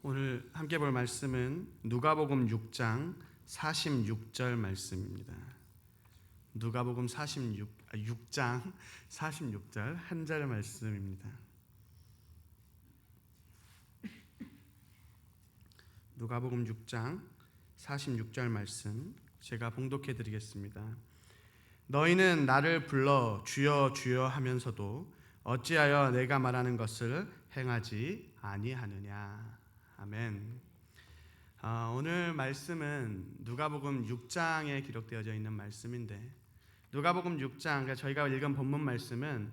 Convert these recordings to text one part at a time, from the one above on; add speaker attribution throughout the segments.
Speaker 1: 오늘 함께 볼 말씀은 누가복음 6장 46절 말씀입니다. 누가복음 6장 46절 한 절 말씀입니다. 누가복음 6장 46절 말씀 제가 봉독해 드리겠습니다. 너희는 나를 불러 주여 주여 하면서도 어찌하여 내가 말하는 것을 행하지 아니하느냐. 아멘. 오늘 말씀은 누가복음 6장에 기록되어져 있는 말씀인데, 누가복음 6장, 그러니까 저희가 읽은 본문 말씀은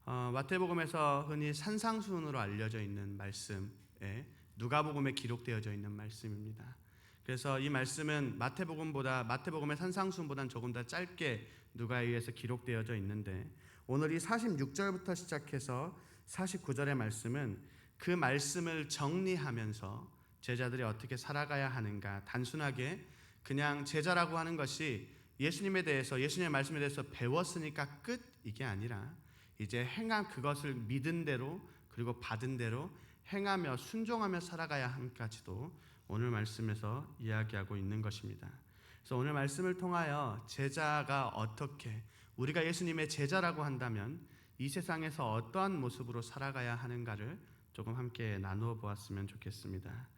Speaker 1: 마태복음에서 흔히 산상수훈으로 알려져 있는 말씀에 누가복음에 기록되어져 있는 말씀입니다. 그래서 이 말씀은 마태복음의 산상수훈보다는 조금 더 짧게 누가에 의해서 기록되어져 있는데, 오늘 이 46절부터 시작해서 49절의 말씀은 그 말씀을 정리하면서 제자들이 어떻게 살아가야 하는가, 단순하게 그냥 제자라고 하는 것이 예수님의 말씀에 대해서 배웠으니까 끝, 이게 아니라 이제 그것을 믿은 대로 그리고 받은 대로 행하며 순종하며 살아가야 함까지도 오늘 말씀에서 이야기하고 있는 것입니다. 그래서 오늘 말씀을 통하여 제자가 어떻게, 우리가 예수님의 제자라고 한다면 이 세상에서 어떠한 모습으로 살아가야 하는가를 조금 함께 나누어 보았으면 좋겠습니다.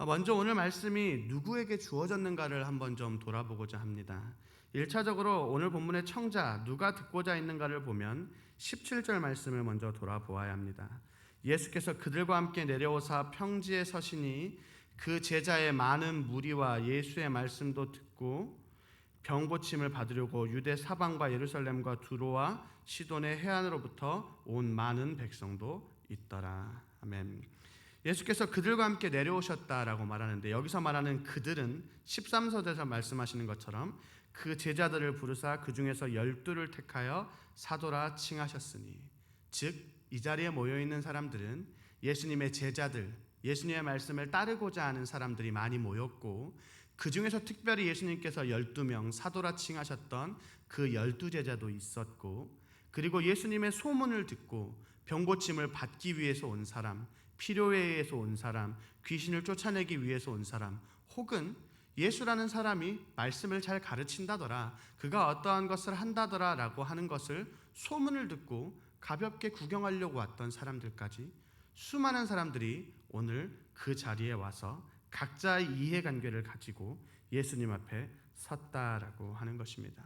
Speaker 1: 먼저 오늘 말씀이 누구에게 주어졌는가를 한번 좀 돌아보고자 합니다. 1차적으로 오늘 본문의 청자, 누가 듣고자 있는가를 보면 17절 말씀을 먼저 돌아보아야 합니다. 예수께서 그들과 함께 내려오사 평지에 서시니 그 제자의 많은 무리와 예수의 말씀도 듣고 병 고침을 받으려고 유대 사방과 예루살렘과 두로와 시돈의 해안으로부터 온 많은 백성도 있더라. 아멘. 예수께서 그들과 함께 내려오셨다라고 말하는데, 여기서 말하는 그들은 13절에서 말씀하시는 것처럼 그 제자들을 부르사 그 중에서 12를 택하여 사도라 칭하셨으니, 즉 이 자리에 모여있는 사람들은 예수님의 제자들, 예수님의 말씀을 따르고자 하는 사람들이 많이 모였고, 그 중에서 특별히 예수님께서 12명 사도라 칭하셨던 그 12제자도 있었고, 그리고 예수님의 소문을 듣고 병고침을 받기 위해서 온 사람, 필요에 의해서 온 사람, 귀신을 쫓아내기 위해서 온 사람, 혹은 예수라는 사람이 말씀을 잘 가르친다더라, 그가 어떠한 것을 한다더라 라고 하는 것을 소문을 듣고 가볍게 구경하려고 왔던 사람들까지 수많은 사람들이 오늘 그 자리에 와서 각자의 이해관계를 가지고 예수님 앞에 섰다라고 하는 것입니다.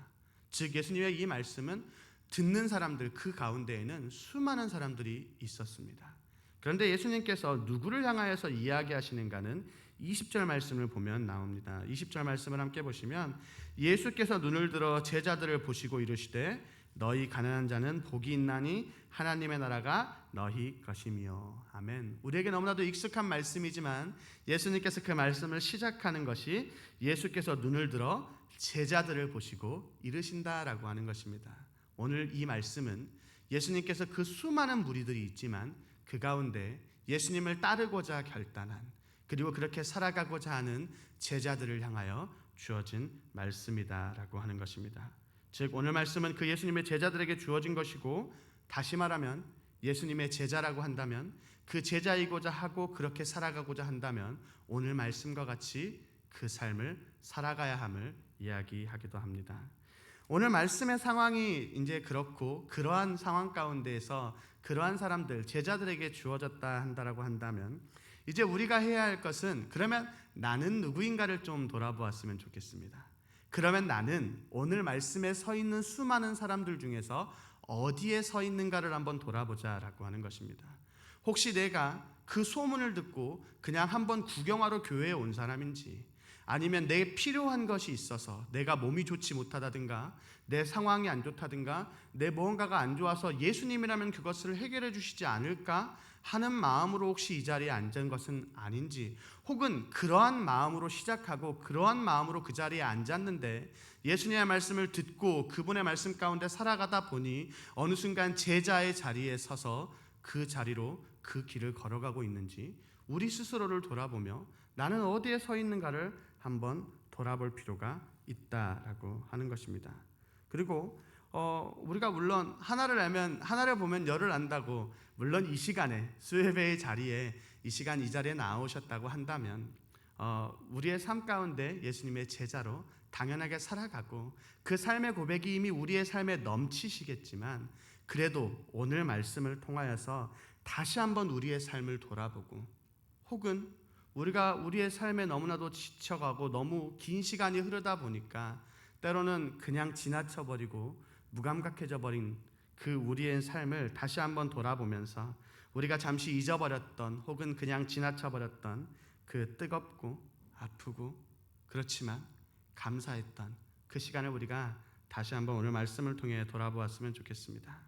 Speaker 1: 즉 예수님의 이 말씀은 듣는 사람들, 그 가운데에는 수많은 사람들이 있었습니다. 그런데 예수님께서 누구를 향하여서 이야기하시는가는 20절 말씀을 보면 나옵니다. 20절 말씀을 함께 보시면, 예수께서 눈을 들어 제자들을 보시고 이르시되 너희 가난한 자는 복이 있나니 하나님의 나라가 너희 것이며. 아멘. 우리에게 너무나도 익숙한 말씀이지만 예수님께서 그 말씀을 시작하는 것이 예수께서 눈을 들어 제자들을 보시고 이르신다라고 하는 것입니다. 오늘 이 말씀은 예수님께서 그 수많은 무리들이 있지만 그 가운데 예수님을 따르고자 결단한, 그리고 그렇게 살아가고자 하는 제자들을 향하여 주어진 말씀이다라고 하는 것입니다. 즉 오늘 말씀은 그 예수님의 제자들에게 주어진 것이고, 다시 말하면 예수님의 제자라고 한다면, 그 제자이고자 하고 그렇게 살아가고자 한다면 오늘 말씀과 같이 그 삶을 살아가야 함을 이야기하기도 합니다. 오늘 말씀의 상황이 이제 그렇고, 그러한 상황 가운데에서 그러한 사람들, 제자들에게 주어졌다 한다라고 한다면, 이제 우리가 해야 할 것은, 그러면 나는 누구인가를 좀 돌아보았으면 좋겠습니다. 그러면 나는 오늘 말씀에 서 있는 수많은 사람들 중에서 어디에 서 있는가를 한번 돌아보자라고 하는 것입니다. 혹시 내가 그 소문을 듣고 그냥 한번 구경하러 교회에 온 사람인지, 아니면 내 필요한 것이 있어서 내가 몸이 좋지 못하다든가 내 상황이 안 좋다든가 내 무언가가 안 좋아서 예수님이라면 그것을 해결해 주시지 않을까 하는 마음으로 혹시 이 자리에 앉은 것은 아닌지, 혹은 그러한 마음으로 시작하고 그러한 마음으로 그 자리에 앉았는데 예수님의 말씀을 듣고 그분의 말씀 가운데 살아가다 보니 어느 순간 제자의 자리에 서서 그 자리로 그 길을 걸어가고 있는지 우리 스스로를 돌아보며 나는 어디에 서 있는가를 한번 돌아볼 필요가 있다라고 하는 것입니다. 그리고 우리가 물론 하나를 보면 열을 안다고, 물론 이 시간에 수예배의 자리에 이 시간 이 자리에 나오셨다고 한다면 우리의 삶 가운데 예수님의 제자로 당연하게 살아가고 그 삶의 고백이 이미 우리의 삶에 넘치시겠지만, 그래도 오늘 말씀을 통하여서 다시 한번 우리의 삶을 돌아보고, 혹은 우리가 우리의 삶에 너무나도 지쳐가고 너무 긴 시간이 흐르다 보니까 때로는 그냥 지나쳐버리고 무감각해져 버린 그 우리의 삶을 다시 한번 돌아보면서 우리가 잠시 잊어버렸던 혹은 그냥 지나쳐버렸던 그 뜨겁고 아프고 그렇지만 감사했던 그 시간을 우리가 다시 한번 오늘 말씀을 통해 돌아보았으면 좋겠습니다.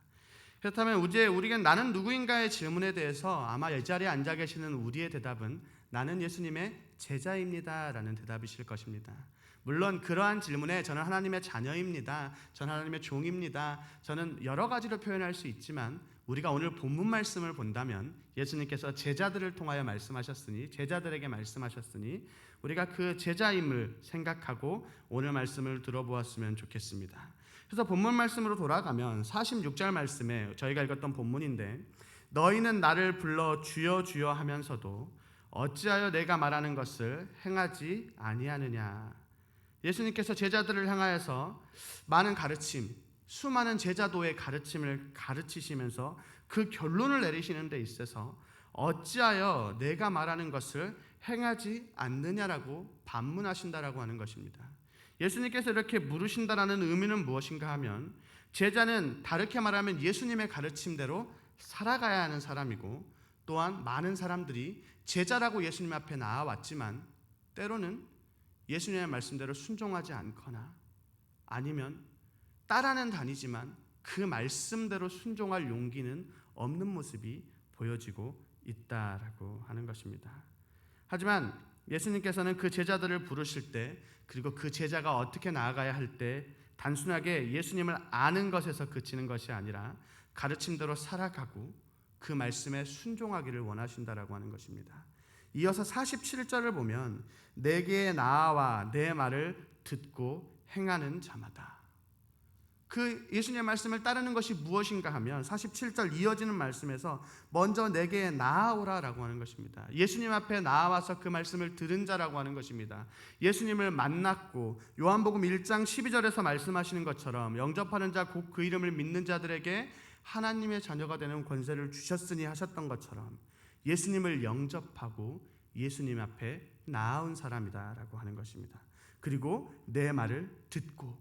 Speaker 1: 그렇다면 이제 우리가 나는 누구인가의 질문에 대해서 아마 이 자리에 앉아 계시는 우리의 대답은 나는 예수님의 제자입니다 라는 대답이실 것입니다. 물론 그러한 질문에 저는 하나님의 자녀입니다, 저는 하나님의 종입니다, 저는 여러 가지로 표현할 수 있지만, 우리가 오늘 본문 말씀을 본다면 예수님께서 제자들을 통하여 말씀하셨으니, 제자들에게 말씀하셨으니 우리가 그 제자임을 생각하고 오늘 말씀을 들어보았으면 좋겠습니다. 그래서 본문 말씀으로 돌아가면 46절 말씀에 저희가 읽었던 본문인데, 너희는 나를 불러 주여 주여 하면서도 어찌하여 내가 말하는 것을 행하지 아니하느냐. 예수님께서 제자들을 향하여서 많은 가르침, 수많은 제자도의 가르침을 가르치시면서 그 결론을 내리시는 데 있어서 어찌하여 내가 말하는 것을 행하지 않느냐라고 반문하신다라고 하는 것입니다. 예수님께서 이렇게 물으신다라는 의미는 무엇인가 하면, 제자는 다르게 말하면 예수님의 가르침대로 살아가야 하는 사람이고, 또한 많은 사람들이 제자라고 예수님 앞에 나아왔지만 때로는 예수님의 말씀대로 순종하지 않거나, 아니면 따라는 다니지만 그 말씀대로 순종할 용기는 없는 모습이 보여지고 있다라고 하는 것입니다. 하지만 예수님께서는 그 제자들을 부르실 때, 그리고 그 제자가 어떻게 나아가야 할 때 단순하게 예수님을 아는 것에서 그치는 것이 아니라 가르침대로 살아가고 그 말씀에 순종하기를 원하신다라고 하는 것입니다. 이어서 47절을 보면 내게 나아와 내 말을 듣고 행하는 자마다. 그 예수님의 말씀을 따르는 것이 무엇인가 하면 47절 이어지는 말씀에서 먼저 내게 나아오라라고 하는 것입니다. 예수님 앞에 나아와서 그 말씀을 들은 자라고 하는 것입니다. 예수님을 만났고 요한복음 1장 12절에서 말씀하시는 것처럼 영접하는 자 곧 그 이름을 믿는 자들에게 하나님의 자녀가 되는 권세를 주셨으니 하셨던 것처럼 예수님을 영접하고 예수님 앞에 나아온 사람이다라고 하는 것입니다. 그리고 내 말을 듣고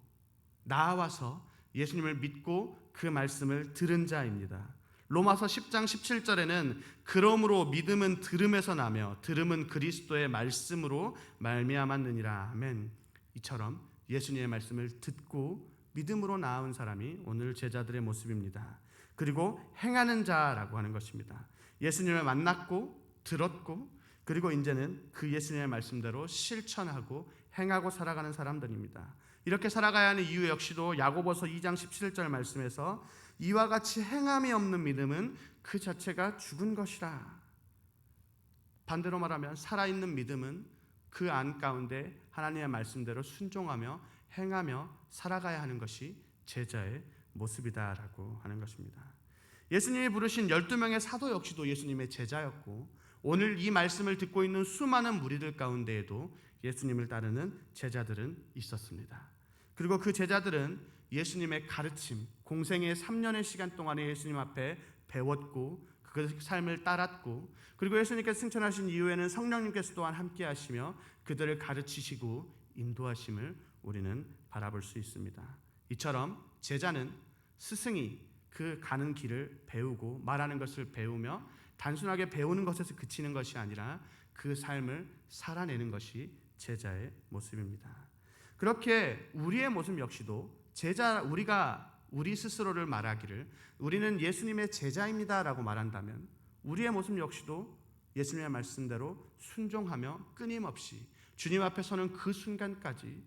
Speaker 1: 나아와서 예수님을 믿고 그 말씀을 들은 자입니다. 로마서 10장 17절에는 그러므로 믿음은 들음에서 나며 들음은 그리스도의 말씀으로 말미암았느니라. 아멘. 이처럼 예수님의 말씀을 듣고 믿음으로 나아온 사람이 오늘 제자들의 모습입니다. 그리고 행하는 자라고 하는 것입니다. 예수님을 만났고 들었고 그리고 이제는 그 예수님의 말씀대로 실천하고 행하고 살아가는 사람들입니다. 이렇게 살아가야 하는 이유 역시도 야고보서 2장 17절 말씀에서 이와 같이 행함이 없는 믿음은 그 자체가 죽은 것이라. 반대로 말하면 살아있는 믿음은 그 안 가운데 하나님의 말씀대로 순종하며 행하며 살아가야 하는 것이 제자의 모습이다라고 하는 것입니다. 예수님이 부르신 12명의 사도 역시도 예수님의 제자였고, 오늘 이 말씀을 듣고 있는 수많은 무리들 가운데에도 예수님을 따르는 제자들은 있었습니다. 그리고 그 제자들은 예수님의 가르침, 공생의 3년의 시간 동안에 예수님 앞에 배웠고 그 삶을 따랐고, 그리고 예수님께서 승천하신 이후에는 성령님께서 또한 함께 하시며 그들을 가르치시고 인도하심을 우리는 바라볼 수 있습니다. 이처럼 제자는 스승이 그 가는 길을 배우고 말하는 것을 배우며 단순하게 배우는 것에서 그치는 것이 아니라 그 삶을 살아내는 것이 제자의 모습입니다. 그렇게 우리의 모습 역시도 우리가 우리 스스로를 말하기를 우리는 예수님의 제자입니다라고 말한다면 우리의 모습 역시도 예수님의 말씀대로 순종하며 끊임없이 주님 앞에 서는 그 순간까지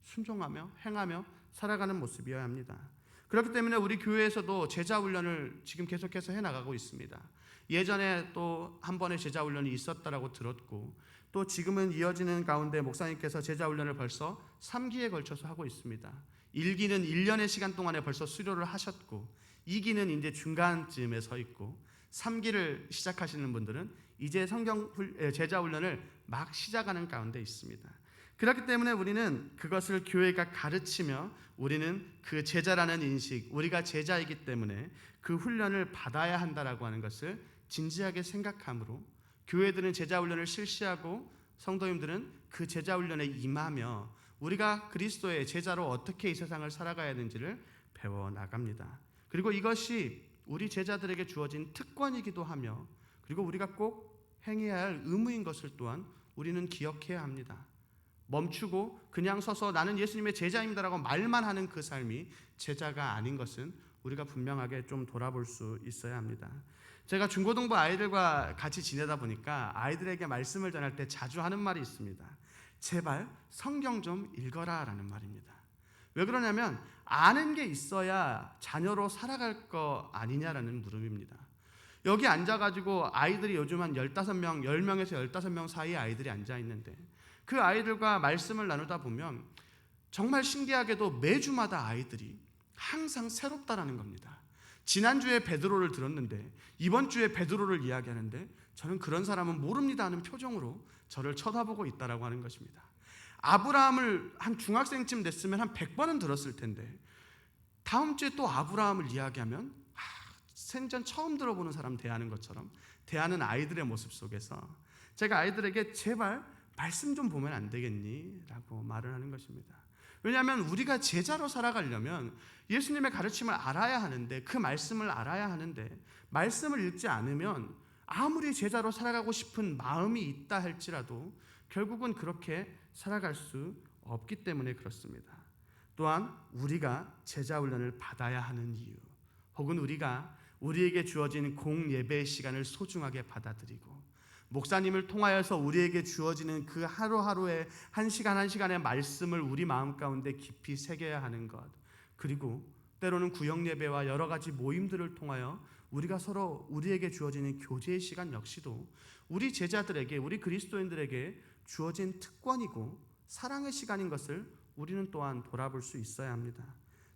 Speaker 1: 순종하며 행하며 살아가는 모습이어야 합니다. 그렇기 때문에 우리 교회에서도 제자 훈련을 지금 계속해서 해나가고 있습니다. 예전에 또 한 번의 제자 훈련이 있었다라고 들었고, 또 지금은 이어지는 가운데 목사님께서 제자 훈련을 벌써 3기에 걸쳐서 하고 있습니다. 1기는 1년의 시간 동안에 벌써 수료를 하셨고 2기는 이제 중간쯤에 서 있고 3기를 시작하시는 분들은 이제 제자 훈련을 막 시작하는 가운데 있습니다. 그렇기 때문에 우리는 그것을 교회가 가르치며 우리는 그 제자라는 인식, 우리가 제자이기 때문에 그 훈련을 받아야 한다라고 하는 것을 진지하게 생각하므로 교회들은 제자 훈련을 실시하고 성도님들은 그 제자 훈련에 임하며 우리가 그리스도의 제자로 어떻게 이 세상을 살아가야 하는지를 배워나갑니다. 그리고 이것이 우리 제자들에게 주어진 특권이기도 하며 그리고 우리가 꼭 행해야 할 의무인 것을 또한 우리는 기억해야 합니다. 멈추고 그냥 서서 나는 예수님의 제자입니다라고 말만 하는 그 삶이 제자가 아닌 것은 우리가 분명하게 좀 돌아볼 수 있어야 합니다. 제가 중고등부 아이들과 같이 지내다 보니까 아이들에게 말씀을 전할 때 자주 하는 말이 있습니다. 제발 성경 좀 읽어라 라는 말입니다. 왜 그러냐면 아는 게 있어야 자녀로 살아갈 거 아니냐라는 물음입니다. 여기 앉아가지고 아이들이 요즘 한 15명, 10명에서 15명 사이에 아이들이 앉아있는데 그 아이들과 말씀을 나누다 보면 정말 신기하게도 매주마다 아이들이 항상 새롭다라는 겁니다. 지난주에 베드로를 들었는데 이번 주에 베드로를 이야기하는데 저는 그런 사람은 모릅니다 하는 표정으로 저를 쳐다보고 있다라고 하는 것입니다. 아브라함을 한 중학생쯤 됐으면 한 100번은 들었을 텐데 다음 주에 또 아브라함을 이야기하면 생전 처음 들어보는 사람 대하는 것처럼 대하는 아이들의 모습 속에서 제가 아이들에게 제발 말씀 좀 보면 안 되겠니? 라고 말을 하는 것입니다. 왜냐하면 우리가 제자로 살아가려면 예수님의 가르침을 알아야 하는데 그 말씀을 알아야 하는데 말씀을 읽지 않으면 아무리 제자로 살아가고 싶은 마음이 있다 할지라도 결국은 그렇게 살아갈 수 없기 때문에 그렇습니다. 또한 우리가 제자 훈련을 받아야 하는 이유 혹은 우리가 우리에게 주어진 공예배의 시간을 소중하게 받아들이고 목사님을 통하여서 우리에게 주어지는 그 하루하루의 한 시간 한 시간의 말씀을 우리 마음 가운데 깊이 새겨야 하는 것 그리고 때로는 구역예배와 여러 가지 모임들을 통하여 우리가 서로 우리에게 주어지는 교제의 시간 역시도 우리 제자들에게 우리 그리스도인들에게 주어진 특권이고 사랑의 시간인 것을 우리는 또한 돌아볼 수 있어야 합니다.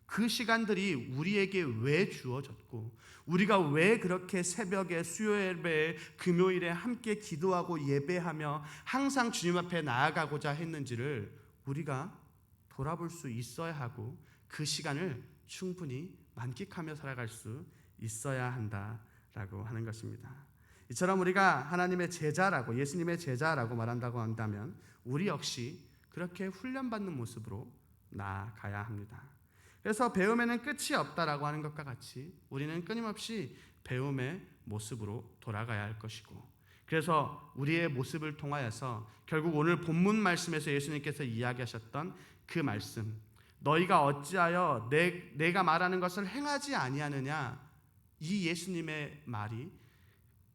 Speaker 1: 그 시간들이 우리에게 왜 주어졌고 우리가 왜 그렇게 새벽에 수요예배 금요일에 함께 기도하고 예배하며 항상 주님 앞에 나아가고자 했는지를 우리가 돌아볼 수 있어야 하고 그 시간을 충분히 만끽하며 살아갈 수 있어야 한다라고 하는 것입니다. 이처럼 우리가 하나님의 제자라고 예수님의 제자라고 말한다고 한다면 우리 역시 그렇게 훈련받는 모습으로 나아가야 합니다. 그래서 배움에는 끝이 없다라고 하는 것과 같이 우리는 끊임없이 배움의 모습으로 돌아가야 할 것이고 그래서 우리의 모습을 통하여서 결국 오늘 본문 말씀에서 예수님께서 이야기하셨던 그 말씀 너희가 어찌하여 내가 말하는 것을 행하지 아니하느냐 이 예수님의 말이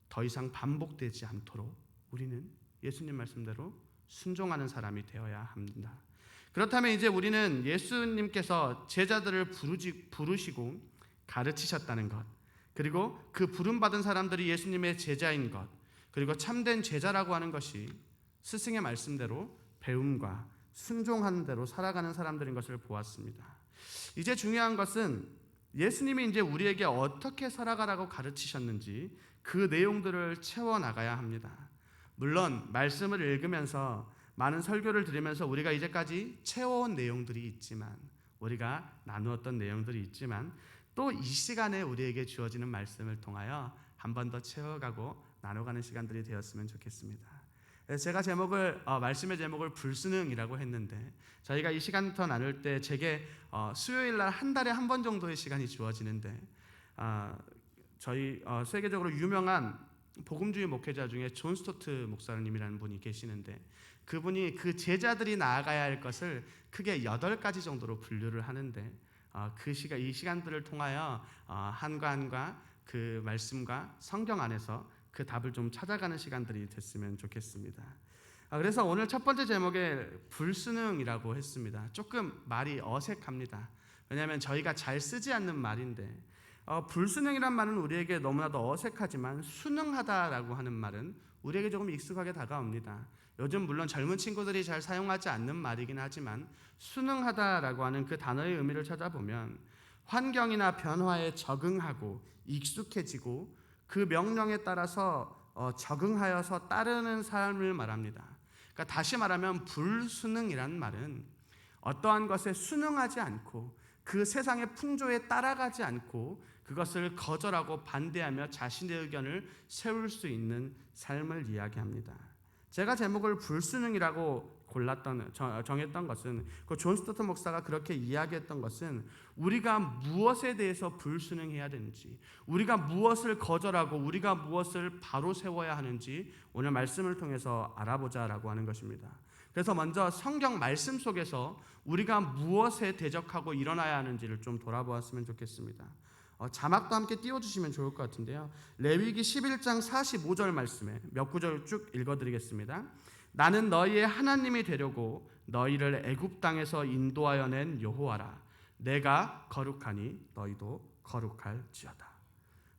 Speaker 1: 더 이상 반복되지 않도록 우리는 예수님 말씀대로 순종하는 사람이 되어야 합니다. 그렇다면 이제 우리는 예수님께서 제자들을 부르시고 가르치셨다는 것 그리고 그 부름받은 사람들이 예수님의 제자인 것 그리고 참된 제자라고 하는 것이 스승의 말씀대로 배움과 순종하는 대로 살아가는 사람들인 것을 보았습니다. 이제 중요한 것은 예수님이 이제 우리에게 어떻게 살아가라고 가르치셨는지 그 내용들을 채워나가야 합니다. 물론 말씀을 읽으면서 많은 설교를 들으면서 우리가 이제까지 채워온 내용들이 있지만 우리가 나누었던 내용들이 있지만 또 이 시간에 우리에게 주어지는 말씀을 통하여 한 번 더 채워가고 나눠가는 시간들이 되었으면 좋겠습니다. 제가 말씀의 제목을 불순응이라고 했는데 저희가 이 시간부터 나눌 때 제게 수요일날 한 달에 한 번 정도의 시간이 주어지는데 저희 세계적으로 유명한 복음주의 목회자 중에 존 스토트 목사님이라는 분이 계시는데 그분이 그 제자들이 나아가야 할 것을 크게 8가지 정도로 분류를 하는데 이 시간들을 통하여 한과 한과 그 말씀과 성경 안에서 그 답을 좀 찾아가는 시간들이 됐으면 좋겠습니다. 그래서 오늘 첫 번째 제목에 불순응이라고 했습니다. 조금 말이 어색합니다. 왜냐하면 저희가 잘 쓰지 않는 말인데 불순응이란 말은 우리에게 너무나도 어색하지만 순응하다라고 하는 말은 우리에게 조금 익숙하게 다가옵니다. 요즘 물론 젊은 친구들이 잘 사용하지 않는 말이긴 하지만 순응하다라고 하는 그 단어의 의미를 찾아보면 환경이나 변화에 적응하고 익숙해지고 그 명령에 따라서 적응하여서 따르는 삶을 말합니다. 그러니까 다시 말하면 불순응이란 말은 어떠한 것에 순응하지 않고 그 세상의 풍조에 따라가지 않고 그것을 거절하고 반대하며 자신의 의견을 세울 수 있는 삶을 이야기합니다. 제가 제목을 불순응이라고 정했던 것은 그 존 스토트 목사가 그렇게 이야기했던 것은 우리가 무엇에 대해서 불순응해야 되는지, 우리가 무엇을 거절하고 우리가 무엇을 바로 세워야 하는지 오늘 말씀을 통해서 알아보자라고 하는 것입니다. 그래서 먼저 성경 말씀 속에서 우리가 무엇에 대적하고 일어나야 하는지를 좀 돌아보았으면 좋겠습니다. 자막도 함께 띄워주시면 좋을 것 같은데요. 레위기 11장 45절 말씀에 몇 구절 쭉 읽어드리겠습니다. 나는 너희의 하나님이 되려고 너희를 애굽 땅에서 인도하여 낸 여호와라. 내가 거룩하니 너희도 거룩할지어다.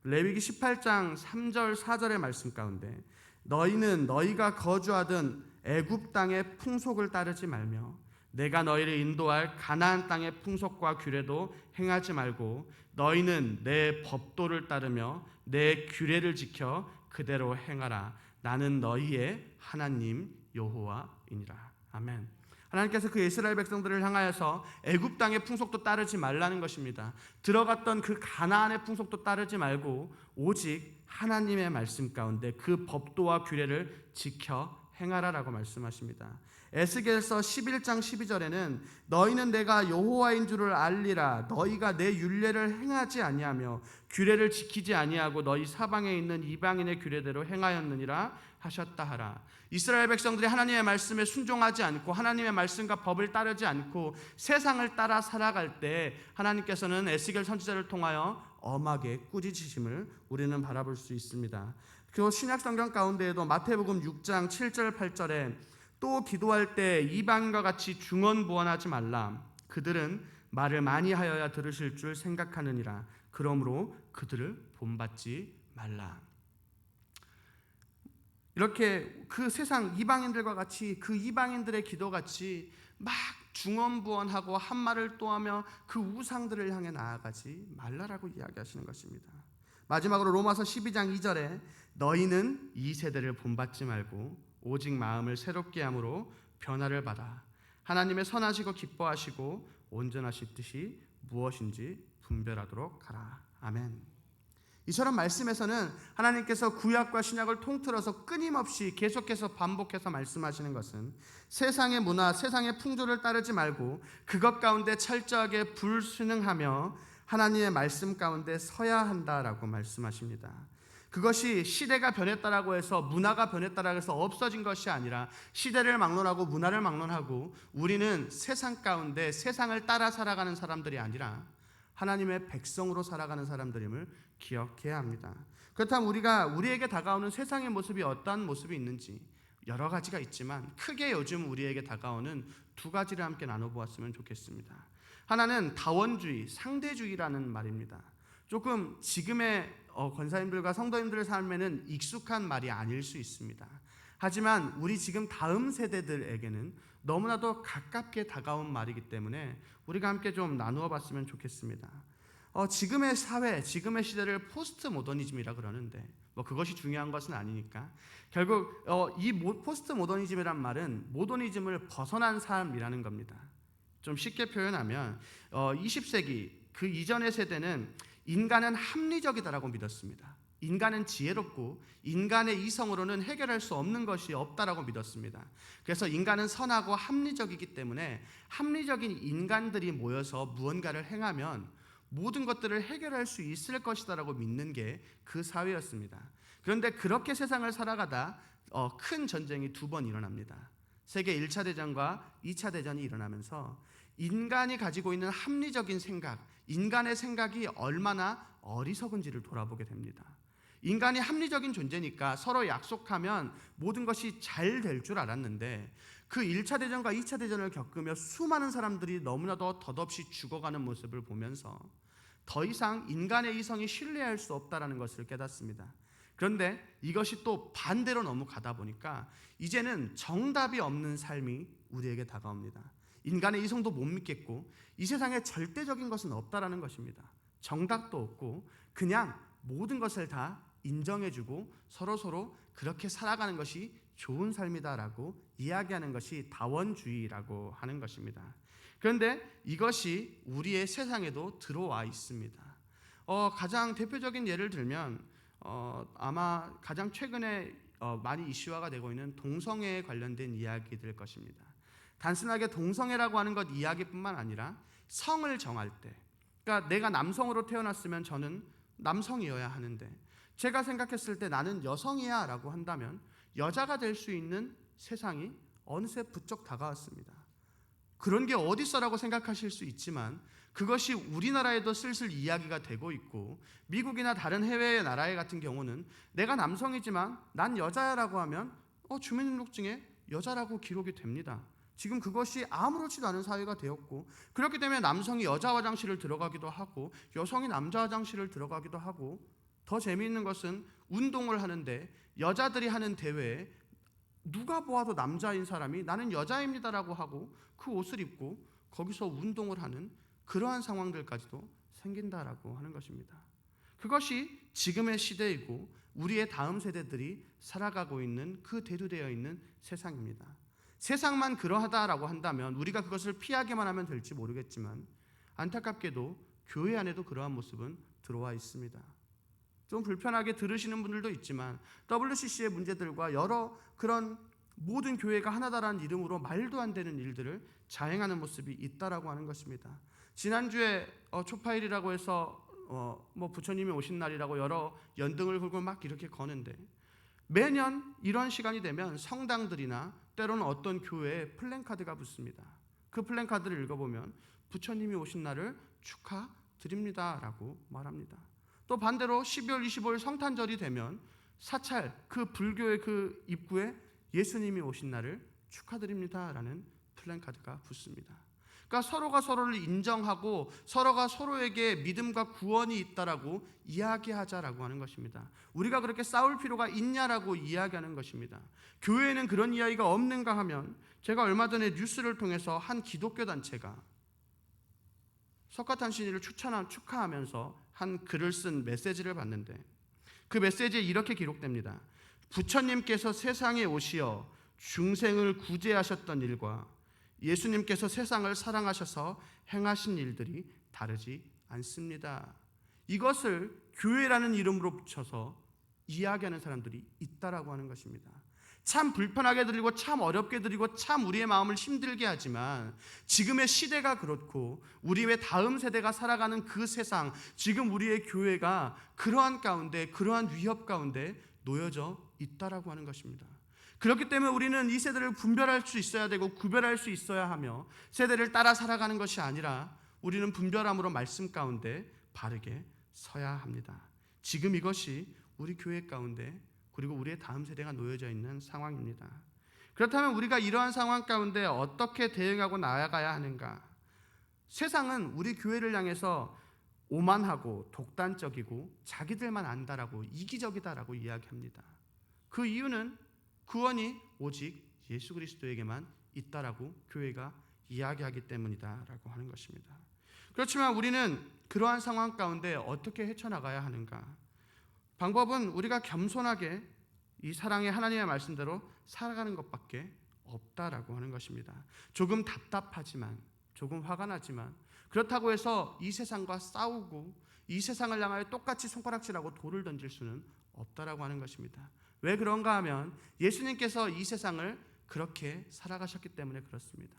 Speaker 1: 레위기 18장 3절 4절의 말씀 가운데 너희는 너희가 거주하던 애굽 땅의 풍속을 따르지 말며 내가 너희를 인도할 가나안 땅의 풍속과 규례도 행하지 말고 너희는 내 법도를 따르며 내 규례를 지켜 그대로 행하라. 나는 너희의 하나님 여호와이니라. 아멘. 하나님께서 그 이스라엘 백성들을 향하여서 애굽 땅의 풍속도 따르지 말라는 것입니다. 들어갔던 그 가나안의 풍속도 따르지 말고 오직 하나님의 말씀 가운데 그 법도와 규례를 지켜 행하라라고 말씀하십니다. 에스겔서 11장 12절에는 너희는 내가 여호와인 줄을 알리라. 너희가 내 율례를 행하지 아니하며 규례를 지키지 아니하고 너희 사방에 있는 이방인의 규례대로 행하였느니라 하셨다 하라. 이스라엘 백성들이 하나님의 말씀에 순종하지 않고 하나님의 말씀과 법을 따르지 않고 세상을 따라 살아갈 때 하나님께서는 에스겔 선지자를 통하여 엄하게 꾸짖으심을 우리는 바라볼 수 있습니다. 그 신약 성경 가운데에도 마태복음 6장 7절 8절에 또 기도할 때 이방인과 같이 중언부언하지 말라. 그들은 말을 많이 하여야 들으실 줄 생각하느니라. 그러므로 그들을 본받지 말라. 이렇게 그 세상 이방인들과 같이 그 이방인들의 기도같이 막 중언부언하고 한 말을 또 하며 그 우상들을 향해 나아가지 말라라고 이야기하시는 것입니다. 마지막으로 로마서 12장 2절에 너희는 이 세대를 본받지 말고 오직 마음을 새롭게 함으로 변화를 받아 하나님의 선하시고 기뻐하시고 온전하신 뜻이 무엇인지 분별하도록 하라. 아멘. 이처럼 말씀에서는 하나님께서 구약과 신약을 통틀어서 끊임없이 계속해서 반복해서 말씀하시는 것은 세상의 문화, 세상의 풍조를 따르지 말고 그것 가운데 철저하게 불순응하며 하나님의 말씀 가운데 서야 한다라고 말씀하십니다. 그것이 시대가 변했다라고 해서 문화가 변했다라고 해서 없어진 것이 아니라 시대를 막론하고 문화를 막론하고 우리는 세상 가운데 세상을 따라 살아가는 사람들이 아니라 하나님의 백성으로 살아가는 사람들임을 기억해야 합니다. 그렇다면 우리에게 다가오는 세상의 모습이 어떠한 모습이 있는지 여러 가지가 있지만 크게 요즘 우리에게 다가오는 두 가지를 함께 나눠보았으면 좋겠습니다. 하나는 다원주의, 상대주의라는 말입니다. 조금 지금의 권사님들과 성도님들의 삶에는 익숙한 말이 아닐 수 있습니다. 하지만 우리 지금 다음 세대들에게는 너무나도 가깝게 다가온 말이기 때문에 우리가 함께 좀 나누어 봤으면 좋겠습니다. 지금의 사회, 지금의 시대를 포스트 모더니즘이라 그러는데 그것이 중요한 것은 아니니까 결국 이 포스트 모더니즘이란 말은 모더니즘을 벗어난 삶이라는 겁니다. 좀 쉽게 표현하면 20세기 그 이전의 세대는 인간은 합리적이다라고 믿었습니다. 인간은 지혜롭고 인간의 이성으로는 해결할 수 없는 것이 없다라고 믿었습니다. 그래서 인간은 선하고 합리적이기 때문에 합리적인 인간들이 모여서 무언가를 행하면 모든 것들을 해결할 수 있을 것이다라고 믿는 게 그 사회였습니다. 그런데 그렇게 세상을 살아가다 큰 전쟁이 두 번 일어납니다. 세계 1차 대전과 2차 대전이 일어나면서 인간이 가지고 있는 합리적인 생각, 인간의 생각이 얼마나 어리석은지를 돌아보게 됩니다. 인간이 합리적인 존재니까 서로 약속하면 모든 것이 잘 될 줄 알았는데 그 1차 대전과 2차 대전을 겪으며 수많은 사람들이 너무나도 덧없이 죽어가는 모습을 보면서 더 이상 인간의 이성이 신뢰할 수 없다는 것을 깨닫습니다. 그런데 이것이 또 반대로 너무 가다 보니까 이제는 정답이 없는 삶이 우리에게 다가옵니다. 인간의 이성도 못 믿겠고 이 세상에 절대적인 것은 없다라는 것입니다. 정답도 없고 그냥 모든 것을 다 인정해주고 서로 그렇게 살아가는 것이 좋은 삶이다라고 이야기하는 것이 다원주의라고 하는 것입니다. 그런데 이것이 우리의 세상에도 들어와 있습니다. 가장 대표적인 예를 들면 아마 가장 최근에 많이 이슈화가 되고 있는 동성애에 관련된 이야기들 것입니다. 단순하게 동성애라고 하는 것 이야기뿐만 아니라 성을 정할 때, 그러니까 내가 남성으로 태어났으면 저는 남성이어야 하는데 제가 생각했을 때 나는 여성이야 라고 한다면 여자가 될 수 있는 세상이 어느새 부쩍 다가왔습니다. 그런 게 어딨어라고 생각하실 수 있지만 그것이 우리나라에도 슬슬 이야기가 되고 있고 미국이나 다른 해외의 나라의 같은 경우는 내가 남성이지만 난 여자야라고 하면 주민등록증에 여자라고 기록이 됩니다. 지금 그것이 아무렇지도 않은 사회가 되었고 그렇기 때문에 남성이 여자 화장실을 들어가기도 하고 여성이 남자 화장실을 들어가기도 하고 더 재미있는 것은 운동을 하는데 여자들이 하는 대회에 누가 보아도 남자인 사람이 나는 여자입니다라고 하고 그 옷을 입고 거기서 운동을 하는 그러한 상황들까지도 생긴다라고 하는 것입니다. 그것이 지금의 시대이고 우리의 다음 세대들이 살아가고 있는 그 대두되어 있는 세상입니다. 세상만 그러하다라고 한다면 우리가 그것을 피하기만 하면 될지 모르겠지만 안타깝게도 교회 안에도 그러한 모습은 들어와 있습니다. 좀 불편하게 들으시는 분들도 있지만 WCC의 문제들과 여러 그런 모든 교회가 하나다라는 이름으로 말도 안 되는 일들을 자행하는 모습이 있다라고 하는 것입니다. 지난주에 초파일이라고 해서 부처님이 오신 날이라고 여러 연등을 걸고 막 이렇게 거는데 매년 이런 시간이 되면 성당들이나 때로는 어떤 교회에 플랜카드가 붙습니다. 그 플랜카드를 읽어보면 부처님이 오신 날을 축하드립니다라고 말합니다. 또 반대로 12월 25일 성탄절이 되면 사찰 그 불교의 그 입구에 예수님이 오신 날을 축하드립니다라는 플랜카드가 붙습니다. 그러니까 서로가 서로를 인정하고 서로가 서로에게 믿음과 구원이 있다라고 이야기하자라고 하는 것입니다. 우리가 그렇게 싸울 필요가 있냐라고 이야기하는 것입니다. 교회에는 그런 이야기가 없는가 하면 제가 얼마 전에 뉴스를 통해서 한 기독교 단체가 석가탄신일을 축하하면서 한 글을 쓴 메시지를 봤는데 그 메시지에 이렇게 기록됩니다. 부처님께서 세상에 오시어 중생을 구제하셨던 일과 예수님께서 세상을 사랑하셔서 행하신 일들이 다르지 않습니다. 이것을 교회라는 이름으로 붙여서 이야기하는 사람들이 있다라고 하는 것입니다. 참 불편하게 들리고 참 어렵게 들리고 참 우리의 마음을 힘들게 하지만 지금의 시대가 그렇고 우리의 다음 세대가 살아가는 그 세상, 지금 우리의 교회가 그러한 가운데 그러한 위협 가운데 놓여져 있다라고 하는 것입니다. 그렇기 때문에 우리는 이 세대를 분별할 수 있어야 되고 구별할 수 있어야 하며 세대를 따라 살아가는 것이 아니라 우리는 분별함으로 말씀 가운데 바르게 서야 합니다. 지금 이것이 우리 교회 가운데 그리고 우리의 다음 세대가 놓여져 있는 상황입니다. 그렇다면 우리가 이러한 상황 가운데 어떻게 대응하고 나아가야 하는가? 세상은 우리 교회를 향해서 오만하고 독단적이고 자기들만 안다라고 이기적이다라고 이야기합니다. 그 이유는 구원이 오직 예수 그리스도에게만 있다라고 교회가 이야기하기 때문이다라고 하는 것입니다. 그렇지만 우리는 그러한 상황 가운데 어떻게 헤쳐나가야 하는가? 방법은 우리가 겸손하게 이 사랑의 하나님의 말씀대로 살아가는 것밖에 없다라고 하는 것입니다. 조금 답답하지만, 조금 화가 나지만 그렇다고 해서 이 세상과 싸우고 이 세상을 향하여 똑같이 손가락질하고 돌을 던질 수는 없다라고 하는 것입니다. 왜 그런가 하면 예수님께서 이 세상을 그렇게 살아가셨기 때문에 그렇습니다.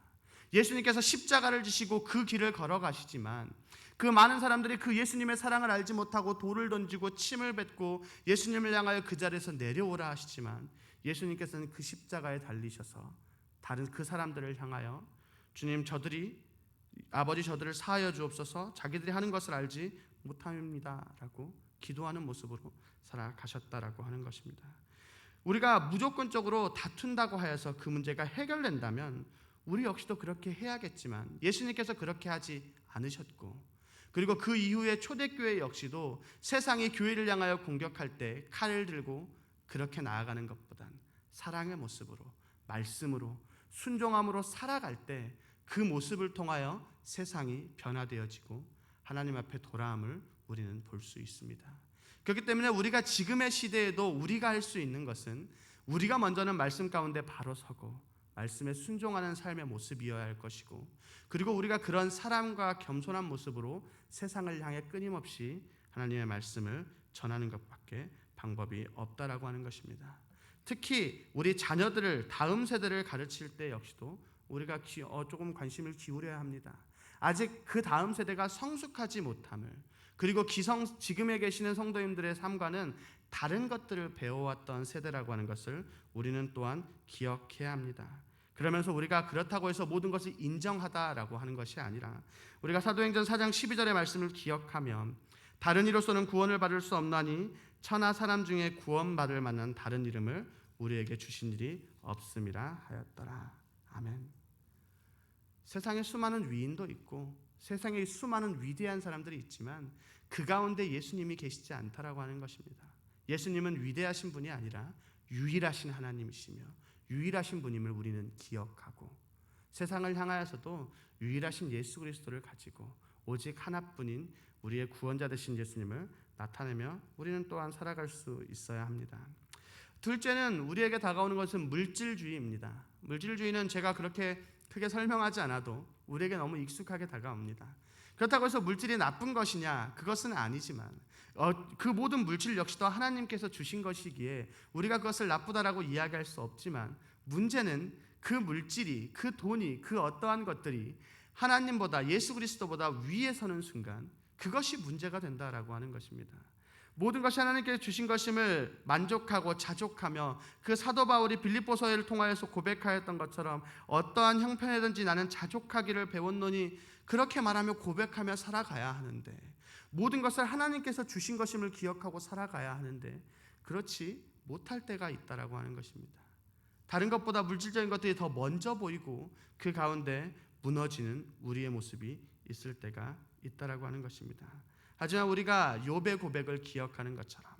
Speaker 1: 예수님께서 십자가를 지시고 그 길을 걸어가시지만 그 많은 사람들이 그 예수님의 사랑을 알지 못하고 돌을 던지고 침을 뱉고 예수님을 향하여 그 자리에서 내려오라 하시지만 예수님께서는 그 십자가에 달리셔서 다른 그 사람들을 향하여 주님 아버지 저들을 사하여 주옵소서 자기들이 하는 것을 알지 못합니다 라고 기도하는 모습으로 살아가셨다라고 하는 것입니다. 우리가 무조건적으로 다툰다고 하여서 그 문제가 해결된다면 우리 역시도 그렇게 해야겠지만 예수님께서 그렇게 하지 않으셨고 그리고 그 이후에 초대교회 역시도 세상이 교회를 향하여 공격할 때 칼을 들고 그렇게 나아가는 것보단 사랑의 모습으로, 말씀으로, 순종함으로 살아갈 때 그 모습을 통하여 세상이 변화되어지고 하나님 앞에 돌아옴을 우리는 볼 수 있습니다. 그렇기 때문에 우리가 지금의 시대에도 우리가 할 수 있는 것은 우리가 먼저는 말씀 가운데 바로 서고 말씀에 순종하는 삶의 모습이어야 할 것이고, 그리고 우리가 그런 사랑과 겸손한 모습으로 세상을 향해 끊임없이 하나님의 말씀을 전하는 것밖에 방법이 없다라고 하는 것입니다. 특히 우리 자녀들을, 다음 세대를 가르칠 때 역시도 우리가 조금 관심을 기울여야 합니다. 아직 그 다음 세대가 성숙하지 못함을, 그리고 지금에 계시는 성도님들의 삶과는 다른 것들을 배워왔던 세대라고 하는 것을 우리는 또한 기억해야 합니다. 그러면서 우리가 그렇다고 해서 모든 것을 인정하다라고 하는 것이 아니라, 우리가 사도행전 4장 12절의 말씀을 기억하면 다른 이로서는 구원을 받을 수 없나니 천하 사람 중에 구원받을 만한 다른 이름을 우리에게 주신 일이 없음이라 하였더라. 아멘. 세상에 수많은 위인도 있고 세상에 수많은 위대한 사람들이 있지만 그 가운데 예수님이 계시지 않다라고 하는 것입니다. 예수님은 위대하신 분이 아니라 유일하신 하나님이시며 유일하신 분임을 우리는 기억하고, 세상을 향하여서도 유일하신 예수 그리스도를 가지고 오직 하나뿐인 우리의 구원자 되신 예수님을 나타내며 우리는 또한 살아갈 수 있어야 합니다. 둘째는 우리에게 다가오는 것은 물질주의입니다. 물질주의는 제가 그렇게 크게 설명하지 않아도 우리에게 너무 익숙하게 다가옵니다. 그렇다고 해서 물질이 나쁜 것이냐? 그것은 아니지만 그 모든 물질 역시도 하나님께서 주신 것이기에 우리가 그것을 나쁘다라고 이야기할 수 없지만, 문제는 그 물질이, 그 돈이, 그 어떠한 것들이 하나님보다, 예수 그리스도보다 위에 서는 순간 그것이 문제가 된다라고 하는 것입니다. 모든 것이 하나님께서 주신 것임을 만족하고 자족하며, 그 사도 바울이 빌립보서를 통하여서 고백하였던 것처럼 어떠한 형편이든지 나는 자족하기를 배웠노니 그렇게 말하며 고백하며 살아가야 하는데, 모든 것을 하나님께서 주신 것임을 기억하고 살아가야 하는데 그렇지 못할 때가 있다라고 하는 것입니다. 다른 것보다 물질적인 것들이 더 먼저 보이고 그 가운데 무너지는 우리의 모습이 있을 때가 있다라고 하는 것입니다. 하지만 우리가 욥의 고백을 기억하는 것처럼,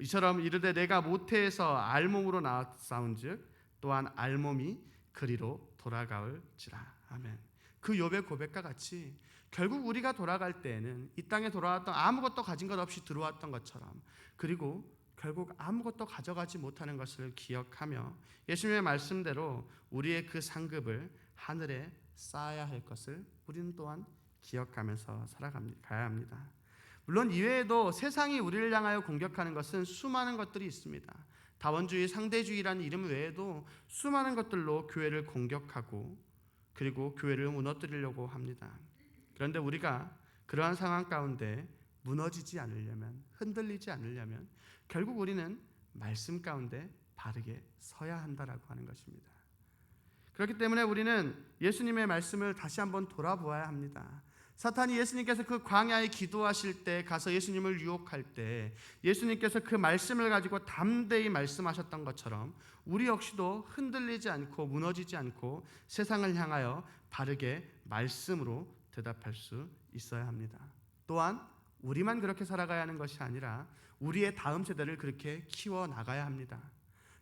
Speaker 1: 이처럼 이르되 내가 모태에서 알몸으로 나왔사온즉 또한 알몸이 그리로 돌아가올지라. 아멘. 그 욥의 고백과 같이 결국 우리가 돌아갈 때에는 이 땅에 돌아왔던 아무것도 가진 것 없이 들어왔던 것처럼, 그리고 결국 아무것도 가져가지 못하는 것을 기억하며 예수님의 말씀대로 우리의 그 상급을 하늘에 쌓아야 할 것을 우리는 또한 기억하면서 살아가야 합니다. 물론 이외에도 세상이 우리를 향하여 공격하는 것은 수많은 것들이 있습니다. 다원주의, 상대주의라는 이름 외에도 수많은 것들로 교회를 공격하고 그리고 교회를 무너뜨리려고 합니다. 그런데 우리가 그러한 상황 가운데 무너지지 않으려면, 흔들리지 않으려면 결국 우리는 말씀 가운데 바르게 서야 한다라고 하는 것입니다. 그렇기 때문에 우리는 예수님의 말씀을 다시 한번 돌아보아야 합니다. 사탄이 예수님께서 그 광야에 기도하실 때 가서 예수님을 유혹할 때 예수님께서 그 말씀을 가지고 담대히 말씀하셨던 것처럼 우리 역시도 흔들리지 않고 무너지지 않고 세상을 향하여 바르게 말씀으로 대답할 수 있어야 합니다. 또한 우리만 그렇게 살아가야 하는 것이 아니라 우리의 다음 세대를 그렇게 키워나가야 합니다.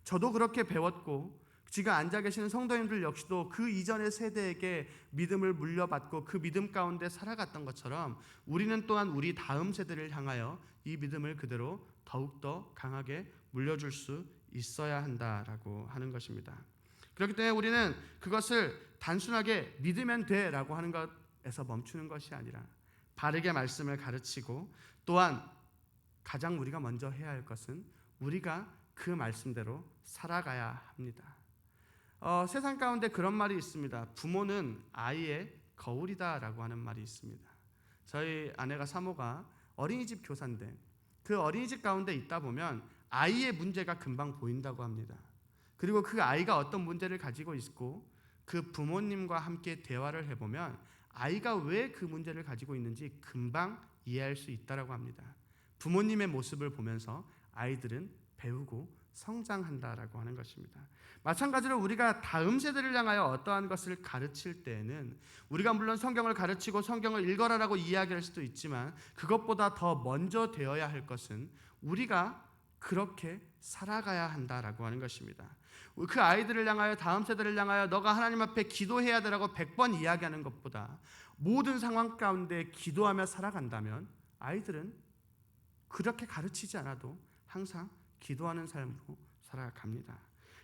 Speaker 1: 저도 그렇게 배웠고 지금 앉아 계시는 성도님들 역시도 그 이전의 세대에게 믿음을 물려받고 그 믿음 가운데 살아갔던 것처럼 우리는 또한 우리 다음 세대를 향하여 이 믿음을 그대로 더욱더 강하게 물려줄 수 있어야 한다라고 하는 것입니다. 그렇기 때문에 우리는 그것을 단순하게 믿으면 돼라고 하는 것에서 멈추는 것이 아니라 바르게 말씀을 가르치고, 또한 가장 우리가 먼저 해야 할 것은 우리가 그 말씀대로 살아가야 합니다. 세상 가운데 그런 말이 있습니다. 부모는 아이의 거울이다라고 하는 말이 있습니다. 저희 아내가 사모가 어린이집 교사인데 그 어린이집 가운데 있다 보면 아이의 문제가 금방 보인다고 합니다. 그리고 그 아이가 어떤 문제를 가지고 있고 그 부모님과 함께 대화를 해보면 아이가 왜 그 문제를 가지고 있는지 금방 이해할 수 있다고 합니다. 부모님의 모습을 보면서 아이들은 배우고 성장한다라고 하는 것입니다. 마찬가지로 우리가 다음 세대를 향하여 어떠한 것을 가르칠 때에는 우리가 물론 성경을 가르치고 성경을 읽어라라고 이야기할 수도 있지만 그것보다 더 먼저 되어야 할 것은 우리가 그렇게 살아가야 한다라고 하는 것입니다. 그 아이들을 향하여 다음 세대를 향하여 너가 하나님 앞에 기도해야 되라고 100번 이야기하는 것보다 모든 상황 가운데 기도하며 살아간다면 아이들은 그렇게 가르치지 않아도 항상 기도하는 삶으로 살아갑니다.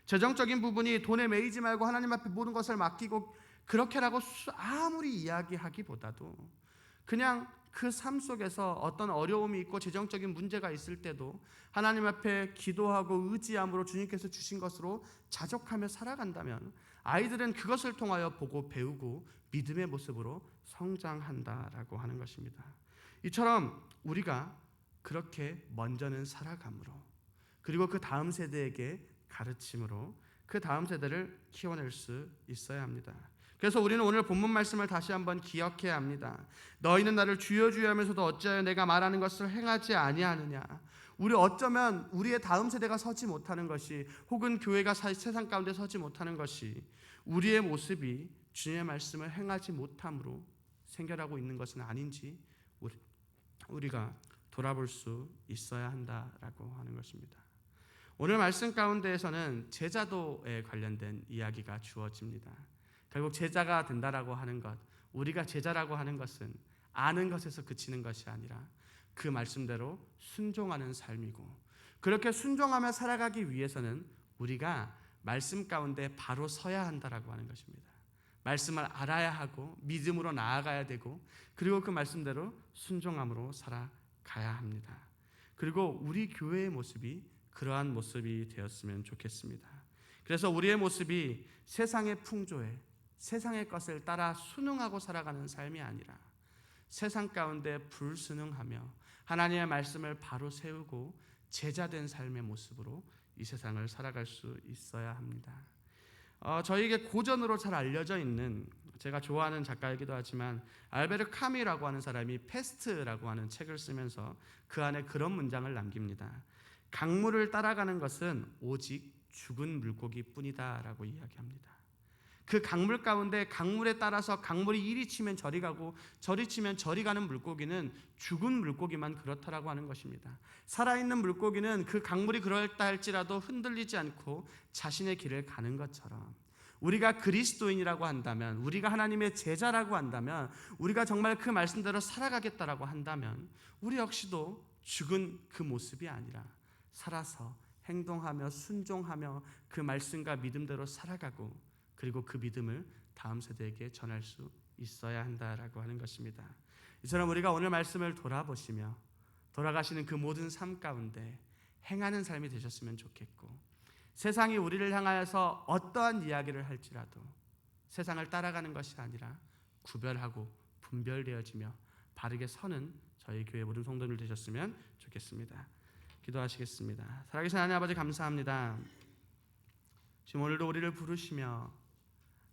Speaker 1: 재정적인 부분이 돈에 매이지 말고 하나님 앞에 모든 것을 맡기고 그렇게라고 아무리 이야기하기보다도 그냥 그 삶 속에서 어떤 어려움이 있고 재정적인 문제가 있을 때도 하나님 앞에 기도하고 의지함으로 주님께서 주신 것으로 자족하며 살아간다면 아이들은 그것을 통하여 보고 배우고 믿음의 모습으로 성장한다라고 하는 것입니다. 이처럼 우리가 그렇게 먼저는 살아감으로 그리고 그 다음 세대에게 가르침으로 그 다음 세대를 키워낼 수 있어야 합니다. 그래서 우리는 오늘 본문 말씀을 다시 한번 기억해야 합니다. 너희는 나를 주여 주여 하면서도 어찌하여 내가 말하는 것을 행하지 아니하느냐. 우리 어쩌면 우리의 다음 세대가 서지 못하는 것이 혹은 교회가 세상 가운데 서지 못하는 것이 우리의 모습이 주님의 말씀을 행하지 못함으로 생겨나고 있는 것은 아닌지 우리가 돌아볼 수 있어야 한다라고 하는 것입니다. 오늘 말씀 가운데에서는 제자도에 관련된 이야기가 주어집니다. 결국 제자가 된다라고 하는 것, 우리가 제자라고 하는 것은 아는 것에서 그치는 것이 아니라 그 말씀대로 순종하는 삶이고 그렇게 순종하며 살아가기 위해서는 우리가 말씀 가운데 바로 서야 한다라고 하는 것입니다. 말씀을 알아야 하고 믿음으로 나아가야 되고 그리고 그 말씀대로 순종함으로 살아가야 합니다. 그리고 우리 교회의 모습이 그러한 모습이 되었으면 좋겠습니다. 그래서 우리의 모습이 세상의 풍조에 세상의 것을 따라 순응하고 살아가는 삶이 아니라 세상 가운데 불순응하며 하나님의 말씀을 바로 세우고 제자된 삶의 모습으로 이 세상을 살아갈 수 있어야 합니다. 저에게 고전으로 잘 알려져 있는 제가 좋아하는 작가이기도 하지만 알베르 카미라고 하는 사람이 페스트라고 하는 책을 쓰면서 그 안에 그런 문장을 남깁니다. 강물을 따라가는 것은 오직 죽은 물고기뿐이다 라고 이야기합니다. 그 강물 가운데 강물에 따라서 강물이 이리 치면 저리 가고 저리 치면 저리 가는 물고기는 죽은 물고기만 그렇다라고 하는 것입니다. 살아있는 물고기는 그 강물이 그럴다 할지라도 흔들리지 않고 자신의 길을 가는 것처럼 우리가 그리스도인이라고 한다면 우리가 하나님의 제자라고 한다면 우리가 정말 그 말씀대로 살아가겠다라고 한다면 우리 역시도 죽은 그 모습이 아니라 살아서 행동하며 순종하며 그 말씀과 믿음대로 살아가고 그리고 그 믿음을 다음 세대에게 전할 수 있어야 한다라고 하는 것입니다. 이처럼 우리가 오늘 말씀을 돌아보시며 돌아가시는 그 모든 삶 가운데 행하는 삶이 되셨으면 좋겠고 세상이 우리를 향하여서 어떠한 이야기를 할지라도 세상을 따라가는 것이 아니라 구별하고 분별되어지며 바르게 서는 저희 교회 모든 성도들 되셨으면 좋겠습니다. 기도하시겠습니다. 살아계신 하나님 아버지 감사합니다. 지금 오늘도 우리를 부르시며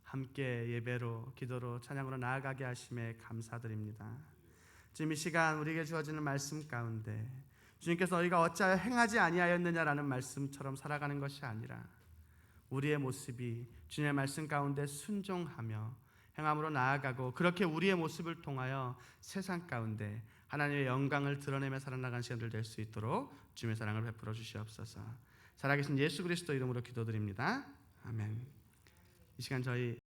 Speaker 1: 함께 예배로 기도로 찬양으로 나아가게 하심에 감사드립니다. 지금 이 시간 우리에게 주어지는 말씀 가운데 주님께서 너희가 어찌하여 행하지 아니하였느냐라는 말씀처럼 살아가는 것이 아니라 우리의 모습이 주님의 말씀 가운데 순종하며 행함으로 나아가고 그렇게 우리의 모습을 통하여 세상 가운데 하나님의 영광을 드러내며 살아나가는 시간들 될 수 있도록 주님의 사랑을 베풀어 주시옵소서. 살아계신 예수 그리스도 이름으로 기도드립니다. 아멘. 이 시간 저희